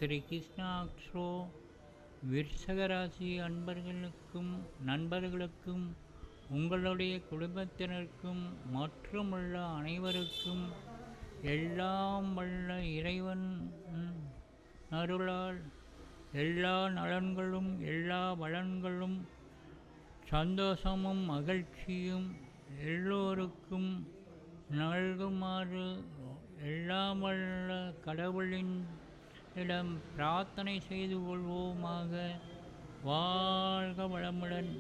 ஸ்ரீ கிருஷ்ணா அக்ஷோ விருச்சகராசி அன்பர்களுக்கும் நண்பர்களுக்கும் உங்களுடைய குடும்பத்தினருக்கும் மற்றுமுள்ள அனைவருக்கும் எல்லாம் வல்ல இறைவன் அருளால் எல்லா நலன்களும் எல்லா வளன்களும் சந்தோஷமும் மகிழ்ச்சியும் எல்லோருக்கும் நல்குமாறு எல்லாம் வல்ல கடவுளின் இடம் பிரார்த்தனை செய்து கொள்வோமாக. வாழ்க வளமுடன்.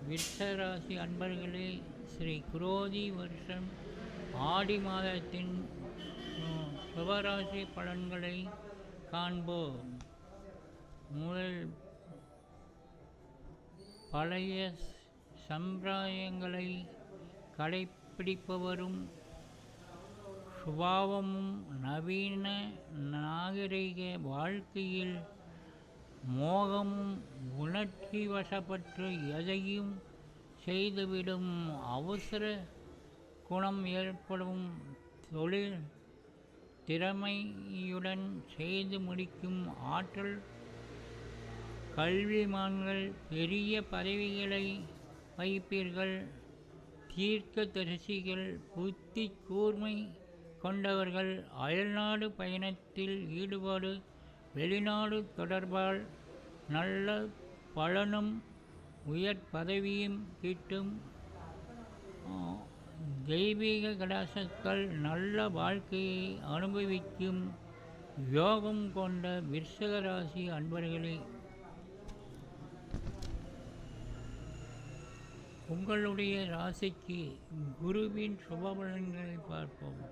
விருச்சராசி அன்பர்களே, ஸ்ரீ குரோதி வருஷம் ஆடி மாதத்தின் சுபராசி பலன்களை காண்போம். முதல் பழைய சம்பிரதாயங்களை கடைப்பிடிப்பவரும் சுபாவமும் நவீன நாகரிக வாழ்க்கையில் மோகமும் உணர்ச்சி வசப்பட்டு எதையும் செய்துவிடும் அவசர குணம் ஏற்படும் தொழில் திறமையுடன் செய்து முடிக்கும் ஆற்றல் கல்விமான்கள் பெரிய பதவிகளை வகிப்பீர்கள். தீர்க்கதரிசிகள் புத்தி கூர்மை கொண்டவர்கள். அயல்நாடு பயணத்தில் ஈடுபாடு வெளிநாடு தொடர்பால் நல்ல பலனும் உயர் பதவியும் கிட்டும். தெய்வீக கடாசத்தால் நல்ல வாழ்க்கையை அனுபவிக்கும் யோகம் கொண்ட விருச்சிக ராசி அன்பர்களே, உங்களுடைய ராசிக்கு குருவின் சுபபலன்களை பார்ப்போம்.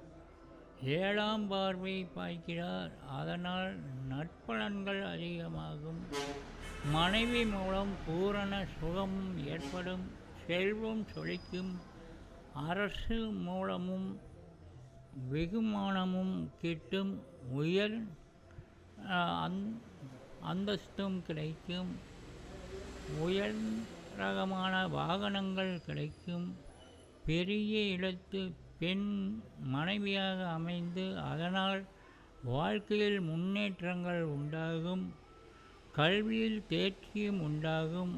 7ஆம் பார்வை பார்க்கிறார். அதனால் நற்பலன்கள் அதிகமாகும். மனைவி மூலம் பூரண சுகமும் ஏற்படும். செல்வம் செழிக்கும். அரசு மூலமும் வெகுமானமும் கிட்டும். உயர் அந்தஸ்தும் கிடைக்கும். உயர் ரகமான வாகனங்கள் கிடைக்கும். பெரிய இடத்து பெண் மனைவியாக அமைந்து அதனால் வாழ்க்கையில் முன்னேற்றங்கள் உண்டாகும். கல்வியில் தேர்ச்சியும் உண்டாகும்.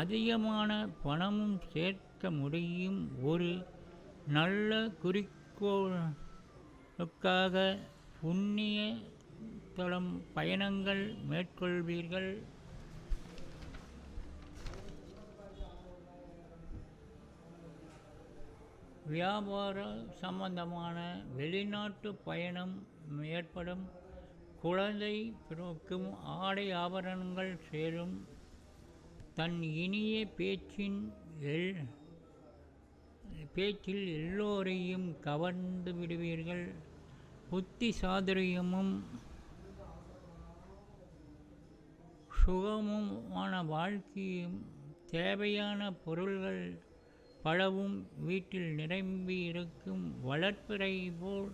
அதிகமான பணமும் சேர்க்க முடியும். ஒரு நல்ல குறிக்கோளுக்காக புண்ணிய தலம் பயணங்கள் மேற்கொள்வீர்கள். வியாபார சம்பந்தமான வெளிநாட்டு பயணம் ஏற்படும். குழந்தை பிறக்கும். ஆடை ஆபரணங்கள் சேரும். தன் இனிய பேச்சில் எல்லோரையும் கவர்ந்து விடுவீர்கள். புத்தி சாதுரியமும் சுகமுமான வாழ்க்கையும் தேவையான பொருள்கள் பலவும் வீட்டில் நிரம்பி இருக்கும். வளர்ப்பிறை போல்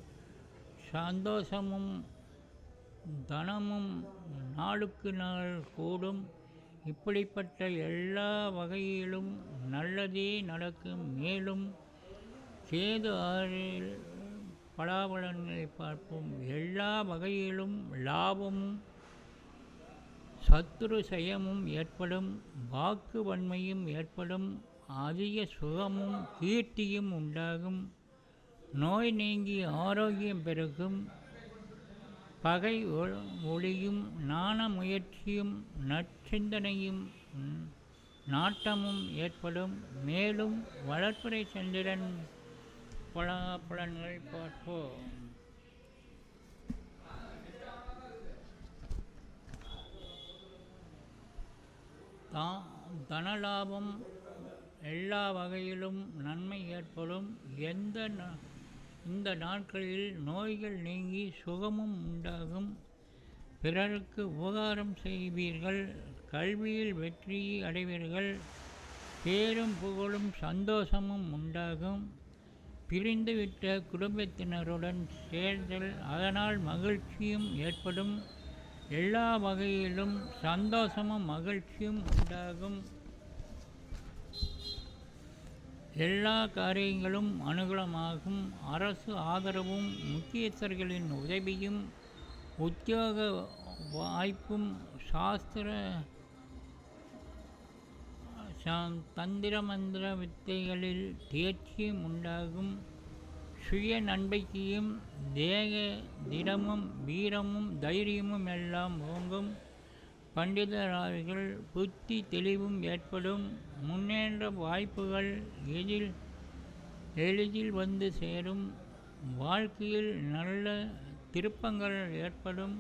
சந்தோஷமும் தனமும் நாளுக்கு நாள் கூடும். இப்படிப்பட்ட எல்லா வகையிலும் நல்லதே நடக்கும். மேலும் கேது 6 பலாபலன்களை பார்ப்போம். எல்லா வகையிலும் லாபமும் சத்துரு செயமும் ஏற்படும். வாக்கு வன்மையும் ஏற்படும். அதிக சுகமும் கீர்த்தியும் உண்டாகும். நோய் நீங்கி ஆரோக்கியம் பெருகும். பகை ஒளியும். நாண முயற்சியும் நற்சிந்தனையும் நாட்டமும் ஏற்படும். மேலும் வளர்ப்பிறை சந்திரன் பலன்கள் பார்ப்போம். தனலாபம் எல்லா வகையிலும் நன்மை ஏற்படும். இந்த நாட்களில் நோய்கள் நீங்கி சுகமும் உண்டாகும். பிறருக்கு உபகாரம் செய்வீர்கள். கல்வியில் வெற்றி அடைவீர்கள். பேரும் புகழும் சந்தோஷமும் உண்டாகும். பிரிந்துவிட்ட குடும்பத்தினருடன் சேர்தல் அதனால் மகிழ்ச்சியும் ஏற்படும். எல்லா வகையிலும் சந்தோஷமும் மகிழ்ச்சியும் உண்டாகும். எல்லா காரியங்களும் அனுகூலமாகும். அரசு ஆதரவும் முக்கியஸ்தர்களின் உதவியும் உத்தியோக வாய்ப்பும் சாஸ்திர தந்திர மந்திர வித்தைகளில் தேர்ச்சியும் உண்டாகும். சுய நம்பிக்கையும் தேக திடமும் வீரமும் தைரியமும் எல்லாம் ஓங்கும். பண்டிதரார்கள் புத்தி தெளிவும் ஏற்படும். முன்னேற்ற வாய்ப்புகள் எளிதில் வந்து சேரும். வாழ்க்கையில் நல்ல திருப்பங்கள் ஏற்படும்.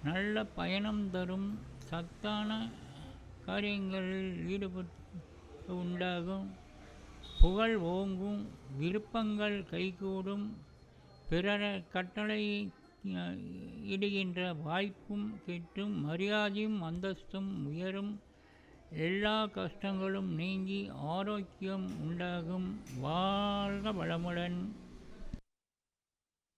நல்ல பயணம் தரும். சத்தான காரியங்களில் ஈடுபட்டு உண்டாகும். புகழ் ஓங்கும். விருப்பங்கள் கைகூடும். பிறர் கட்டளை இடுகின்ற வாய்ப்பும் கிட்டும். மரியாதையும் அந்தஸ்தும் உயரும். எல்லா கஷ்டங்களும் நீங்கி ஆரோக்கியம் உண்டாகும். வாழ்க வளமுடன்.